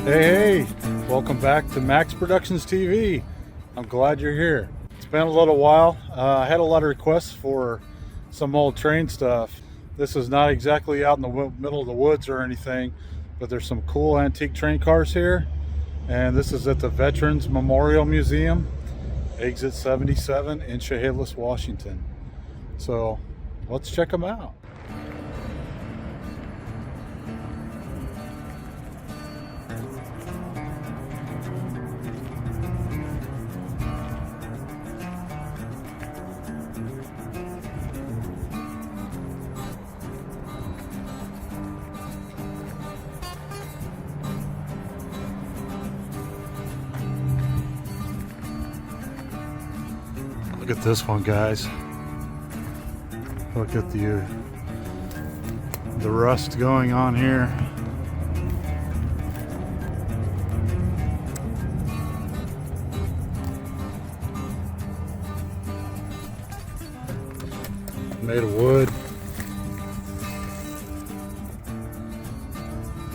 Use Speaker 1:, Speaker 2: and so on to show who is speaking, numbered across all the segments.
Speaker 1: Hey, welcome back to Max Productions TV. I'm glad you're here. It's been a little while. I had a lot of requests for some old train stuff. This is not exactly out in the middle of the woods or anything, but there's some cool antique train cars here. And this is at the Veterans Memorial Museum, exit 77 in Chehalis, Washington. So let's check them out. Look at this one, guys. Look at the rust going on here. Made of wood.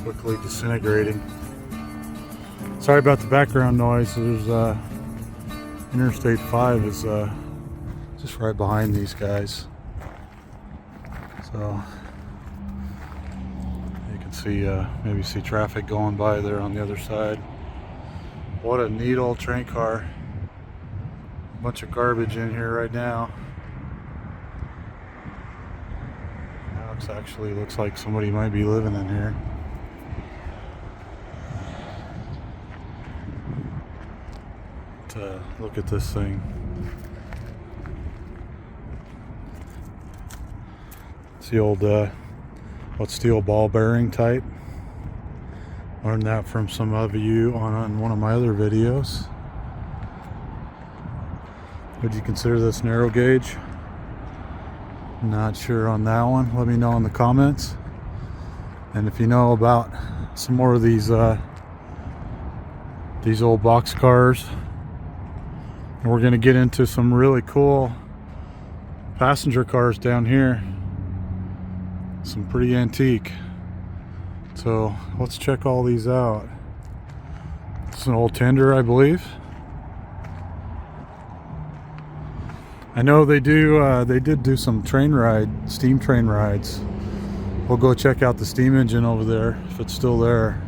Speaker 1: Quickly disintegrating. Sorry about the background noise. There's Interstate 5 is just right behind these guys. So you can see maybe see traffic going by there on the other side. What a neat old train car. A bunch of garbage in here right now. Now it actually looks like somebody might be living in here. Look at this thing. It's the old steel ball bearing type. Learned that from some of you on one of my other videos. Would you consider this narrow gauge? Not sure on that one. Let me know in the comments. And if you know about some more of these old boxcars. And we're going to get into some really cool passenger cars down here. Some pretty antique. So let's check all these out. It's an old tender, I believe. I know they did do some steam train rides. We'll go check out the steam engine over there if it's still there.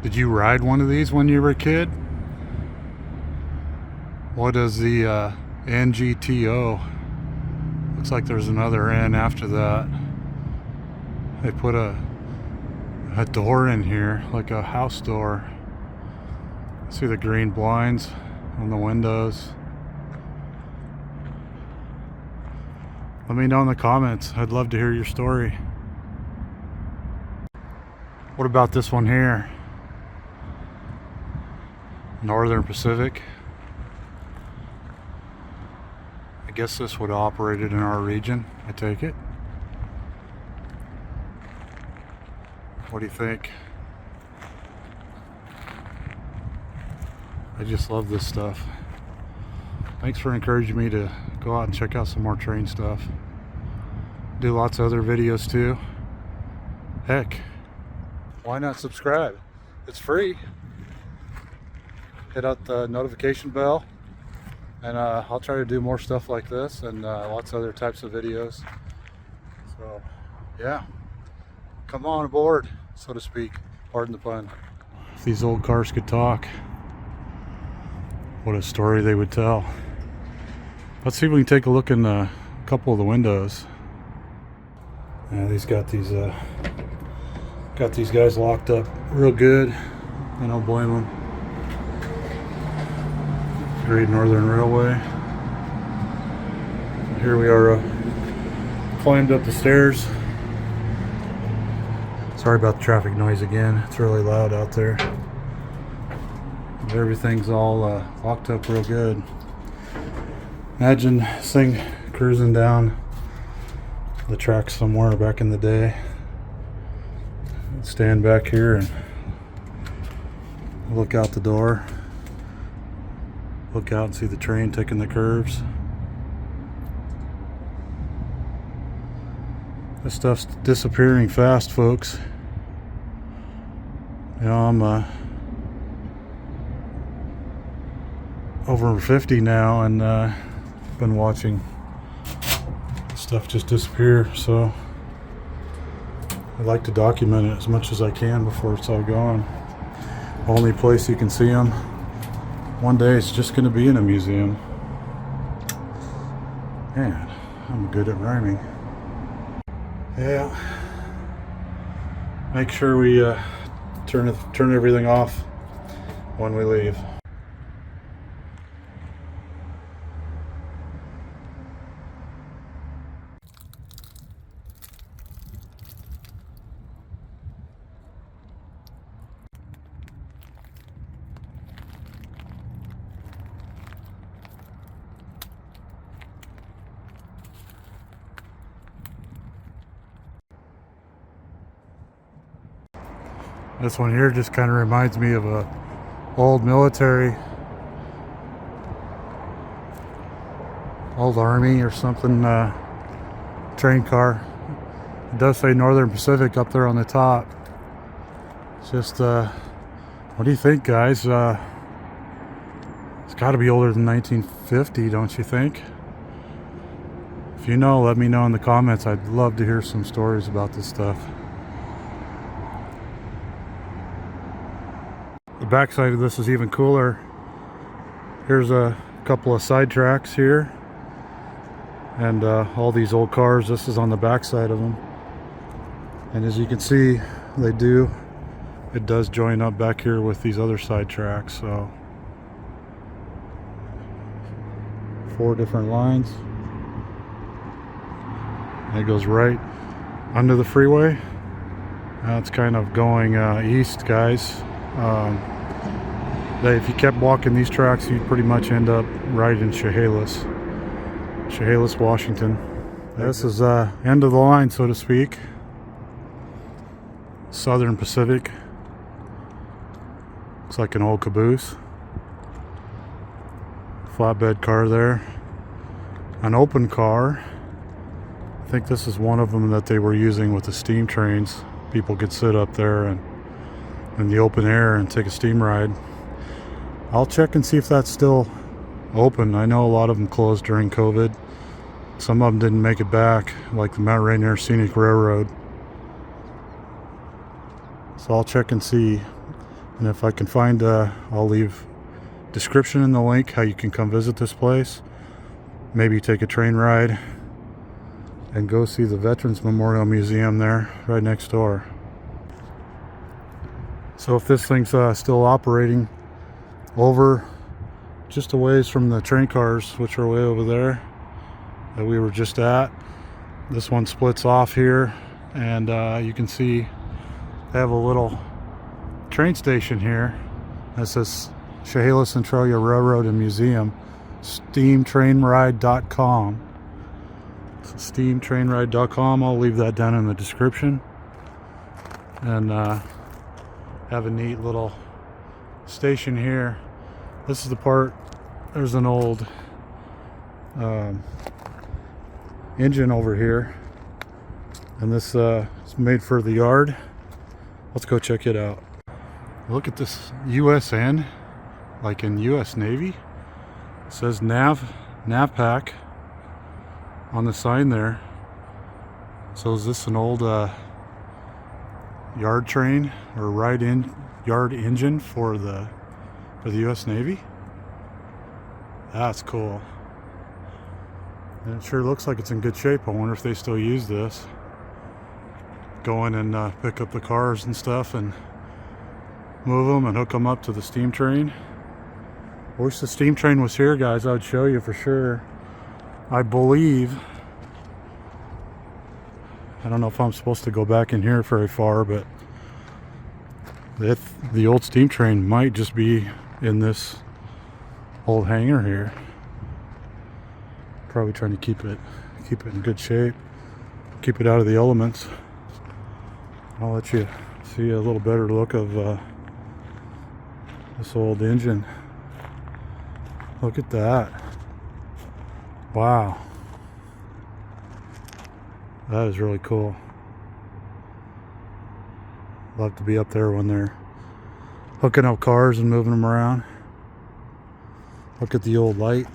Speaker 1: Did you ride one of these when you were a kid? What is the NGTO? Looks like there's another N after that. They put a door in here, like a house door. See the green blinds on the windows. Let me know in the comments. I'd love to hear your story. What about this one here? Northern Pacific. I guess this would have operated in our region, I take it. What do you think? I just love this stuff. Thanks for encouraging me to go out and check out some more train stuff. Do lots of other videos too. Heck, why not subscribe? It's free. Hit out the notification bell, and I'll try to do more stuff like this and lots of other types of videos. So, yeah, come on aboard, so to speak. Pardon the pun. If these old cars could talk, what a story they would tell. Let's see if we can take a look in a couple of the windows. Yeah, these got these guys locked up real good. I don't blame them. Great Northern Railway. Here we are, climbed up the stairs. Sorry about the traffic noise again. It's really loud out there. But everything's all locked up real good. Imagine this thing cruising down the track somewhere back in the day. Stand back here and look out the door. Look out and see the train taking the curves. This stuff's disappearing fast, folks. You know, I'm over 50 now, and been watching stuff just disappear, so I like to document it as much as I can before it's all gone. Only place you can see them one day is just going to be in a museum. Man, I'm good at rhyming. Yeah. Make sure we turn everything off when we leave. This one here just kind of reminds me of a old military, old army or something train car. It does say Northern Pacific up there on the top. It's just, what do you think, guys? It's got to be older than 1950, don't you think? If you know, let me know in the comments. I'd love to hear some stories about this stuff. The backside of this is even cooler. Here's a couple of side tracks here, and all these old cars. This is on the backside of them, and as you can see, it does join up back here with these other side tracks. So 4 different lines, and it goes right under the freeway. Now it's kind of going east, guys. If you kept walking these tracks, you'd pretty much end up right in Chehalis, Washington. This is end of the line, so to speak. Southern Pacific. Looks like an old caboose. Flatbed car there. An open car. I think this is one of them that they were using with the steam trains. People could sit up there and in the open air and take a steam ride. I'll check and see if that's still open. I know a lot of them closed during COVID. Some of them didn't make it back, like the Mount Rainier Scenic Railroad. So I'll check and see, and if I can find, I'll leave description in the link how you can come visit this place. Maybe take a train ride and go see the Veterans Memorial Museum there right next door. So if this thing's still operating, over just a ways from the train cars, which are way over there that we were just at, this one splits off here, and you can see they have a little train station here that says Chehalis Centralia Railroad and Museum, steamtrainride.com. So steamtrainride.com. I'll leave that down in the description, and have a neat little station here. This is the part, there's an old engine over here, and this is made for the yard. Let's go check it out. Look at this USN, like in US Navy. It says nav pack on the sign there. So is this an old yard train or yard engine for the U.S. Navy? That's cool. And it sure looks like it's in good shape. I wonder if they still use this. Go in and pick up the cars and stuff and move them and hook them up to the steam train. I wish the steam train was here, guys. I would show you for sure. I believe, I don't know if I'm supposed to go back in here very far, but the old steam train might just be in this old hangar here. Probably trying to keep it in good shape, keep it out of the elements. I'll let you see a little better look of this old engine. Look at that. Wow. That is really cool. Love to be up there when they're hooking up cars and moving them around. Look at the old light.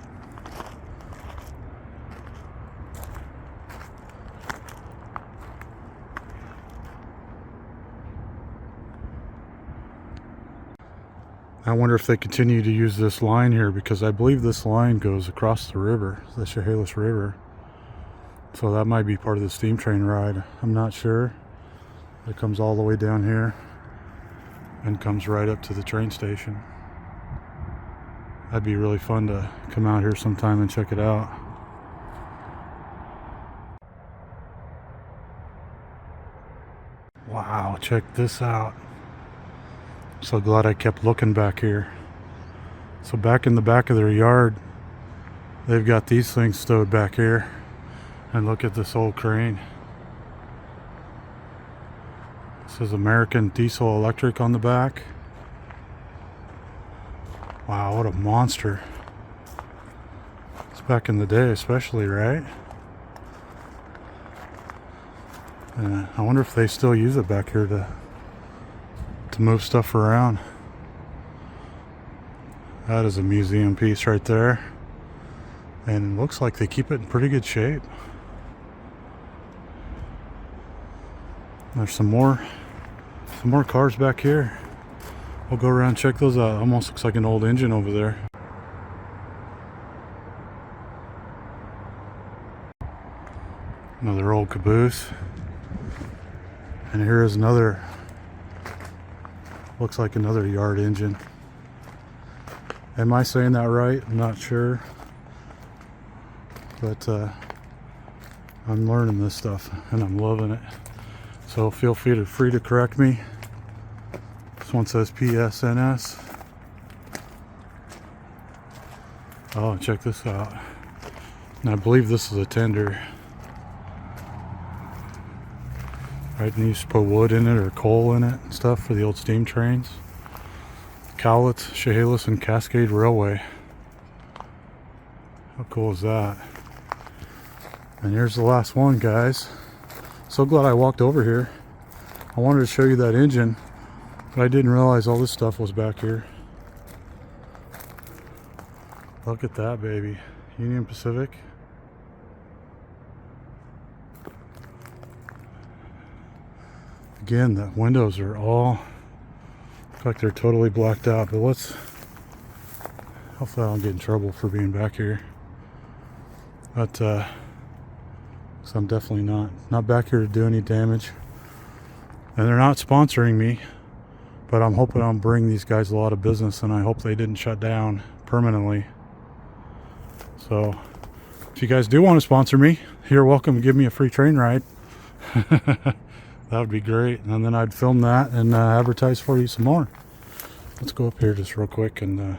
Speaker 1: I wonder if they continue to use this line here, because I believe this line goes across the river, the Chehalis River. So that might be part of the steam train ride. I'm not sure. It comes all the way down here and comes right up to the train station. That'd be really fun to come out here sometime and check it out. Wow, check this out. So glad I kept looking back here. So back in the back of their yard, they've got these things stowed back here. And look at this old crane. It says American Diesel Electric on the back. Wow, what a monster. It's back in the day especially, right? And I wonder if they still use it back here to move stuff around. That is a museum piece right there. And it looks like they keep it in pretty good shape. There's some more cars back here. We'll go around and check those out. Almost looks like an old engine over there. Another old caboose. And here is another, looks like another yard engine. Am I saying that right? I'm not sure. But I'm learning this stuff and I'm loving it. So feel free to correct me. This one says PSNS. Oh, check this out. And I believe this is a tender. Right, and you used to put wood in it or coal in it and stuff for the old steam trains. Cowlitz, Chehalis, and Cascade Railway. How cool is that? And here's the last one, guys. So glad I walked over here. I wanted to show you that engine, but I didn't realize all this stuff was back here. Look at that, baby. Union Pacific. Again, the windows are all, look like they're totally blacked out, but let's, hopefully I don't get in trouble for being back here. But, so I'm definitely not back here to do any damage. And they're not sponsoring me, but I'm hoping I'll bring these guys a lot of business, and I hope they didn't shut down permanently. So, if you guys do want to sponsor me, you're welcome to give me a free train ride. That would be great, and then I'd film that and advertise for you some more. Let's go up here just real quick and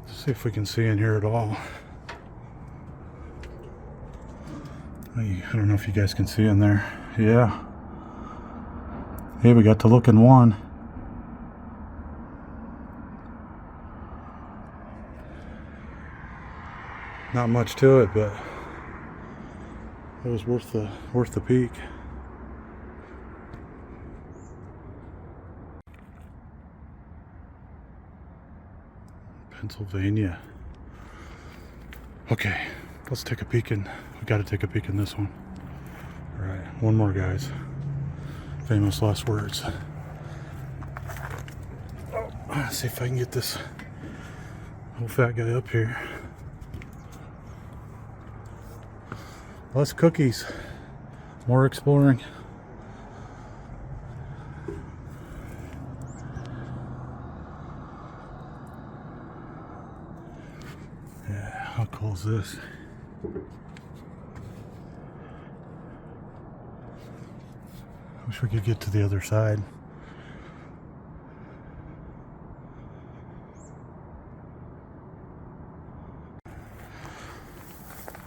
Speaker 1: see if we can see in here at all. I don't know if you guys can see in there. Yeah. Hey, we got to look in one. Not much to it, but it was worth the peek. Pennsylvania. Okay, Let's take a peek in. We got to take a peek in this one. All right, one more, guys. Famous last words. Oh, let's see if I can get this old fat guy up here. Less cookies, more exploring. Yeah, how cool is this? Wish we could get to the other side.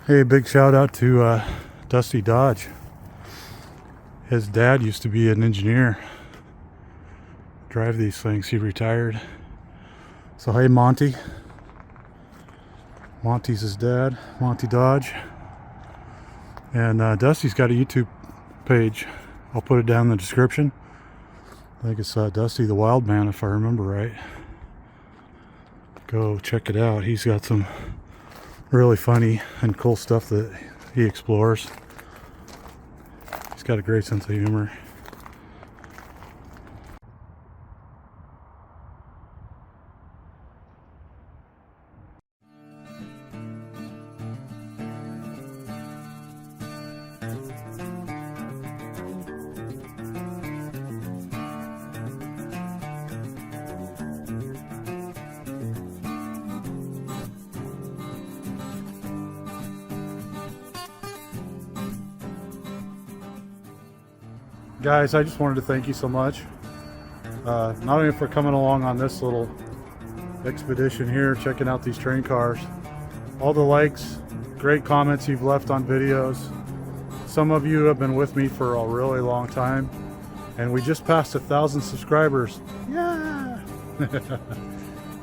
Speaker 1: Hey, big shout out to Dusty Dodge. His dad used to be an engineer. Drive these things. He retired. So hey, Monty. Monty's his dad, Monty Dodge. And Dusty's got a YouTube page. I'll put it down in the description. I think it's Dusty the Wildman, if I remember right. Go check it out. He's got some really funny and cool stuff that he explores. He's got a great sense of humor. Guys, I just wanted to thank you so much. Not only for coming along on this little expedition here, checking out these train cars, all the likes, great comments you've left on videos. Some of you have been with me for a really long time, and we just passed 1,000 subscribers. Yeah!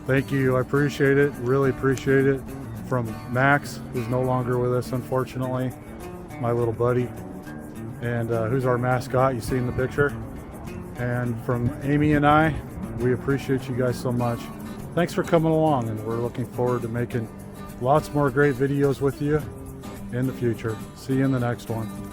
Speaker 1: Thank you, I appreciate it, really appreciate it. From Max, who's no longer with us, unfortunately, my little buddy. And who's our mascot, you see in the picture. And from Amy and I, we appreciate you guys so much. Thanks for coming along, and we're looking forward to making lots more great videos with you in the future. See you in the next one.